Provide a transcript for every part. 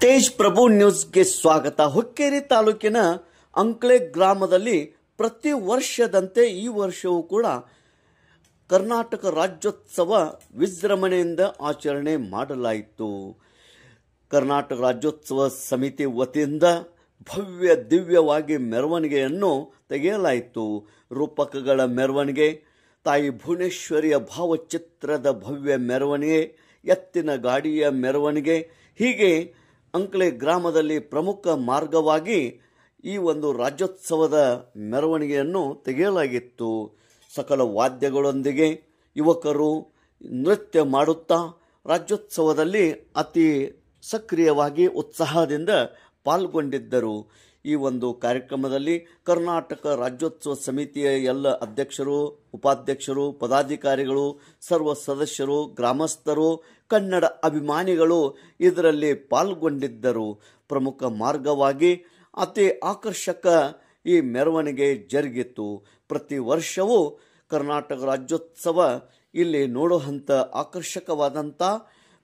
ತೇಜ್ ಪ್ರಭು ನ್ಯೂಸ್ಗೆ ಸ್ವಾಗತ. ಹುಕ್ಕೇರಿ ತಾಲೂಕಿನ ಅಂಕಳೆ ಗ್ರಾಮದಲ್ಲಿ ಪ್ರತಿ ವರ್ಷದಂತೆ ಈ ವರ್ಷವೂ ಕೂಡ ಕರ್ನಾಟಕ ರಾಜ್ಯೋತ್ಸವ ವಿಜೃಂಭಣೆಯಿಂದ ಆಚರಣೆ ಮಾಡಲಾಯಿತು. ಕರ್ನಾಟಕ ರಾಜ್ಯೋತ್ಸವ ಸಮಿತಿ ವತಿಯಿಂದ ಭವ್ಯ ದಿವ್ಯವಾಗಿ ಮೆರವಣಿಗೆಯನ್ನು ತೆಗೆಯಲಾಯಿತು. ರೂಪಕಗಳ ಮೆರವಣಿಗೆ, ತಾಯಿ ಭುವನೇಶ್ವರಿಯ ಭಾವಚಿತ್ರದ ಭವ್ಯ ಮೆರವಣಿಗೆ, ಎತ್ತಿನ ಗಾಡಿಯ ಮೆರವಣಿಗೆ, ಹೀಗೆ ಅಂಕಳೆ ಗ್ರಾಮದಲ್ಲಿ ಪ್ರಮುಖ ಮಾರ್ಗವಾಗಿ ಈ ಒಂದು ರಾಜ್ಯೋತ್ಸವದ ಮೆರವಣಿಗೆಯನ್ನು ತೆಗೆಯಲಾಗಿತ್ತು. ಸಕಲ ವಾದ್ಯಗಳೊಂದಿಗೆ ಯುವಕರು ನೃತ್ಯ ಮಾಡುತ್ತಾ ರಾಜ್ಯೋತ್ಸವದಲ್ಲಿ ಅತಿ ಸಕ್ರಿಯವಾಗಿ ಉತ್ಸಾಹದಿಂದ ಪಾಲ್ಗೊಂಡಿದ್ದರು. ಈ ಒಂದು ಕಾರ್ಯಕ್ರಮದಲ್ಲಿ ಕರ್ನಾಟಕ ರಾಜ್ಯೋತ್ಸವ ಸಮಿತಿಯ ಎಲ್ಲ ಅಧ್ಯಕ್ಷರು, ಉಪಾಧ್ಯಕ್ಷರು, ಪದಾಧಿಕಾರಿಗಳು, ಸರ್ವ ಸದಸ್ಯರು, ಗ್ರಾಮಸ್ಥರು, ಕನ್ನಡ ಅಭಿಮಾನಿಗಳು ಇದರಲ್ಲಿ ಪಾಲ್ಗೊಂಡಿದ್ದರು. ಪ್ರಮುಖ ಮಾರ್ಗವಾಗಿ ಅತಿ ಆಕರ್ಷಕ ಈ ಮೆರವಣಿಗೆ ಜರುಗಿತು. ಪ್ರತಿ ವರ್ಷವೂ ಕರ್ನಾಟಕ ರಾಜ್ಯೋತ್ಸವ ಇಲ್ಲಿ ನೋಡುವಂಥ ಆಕರ್ಷಕವಾದಂಥ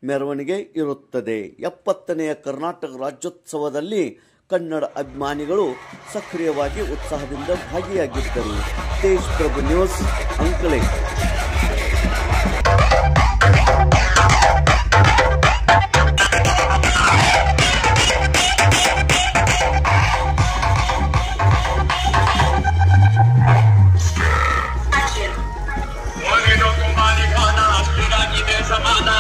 ಮೆರವಣಿಗೆ ಇರುತ್ತದೆ. 70ನೇ ಕರ್ನಾಟಕ ರಾಜ್ಯೋತ್ಸವದಲ್ಲಿ ಕನ್ನಡ ಅಭಿಮಾನಿಗಳು ಸಕ್ರಿಯವಾಗಿ ಉತ್ಸಾಹದಿಂದ ಭಾಗಿಯಾಗಿದ್ದರು. ತೇಜ್ ಪ್ರಭು ನ್ಯೂಸ್, ಅಂಕಳೆ. Samana,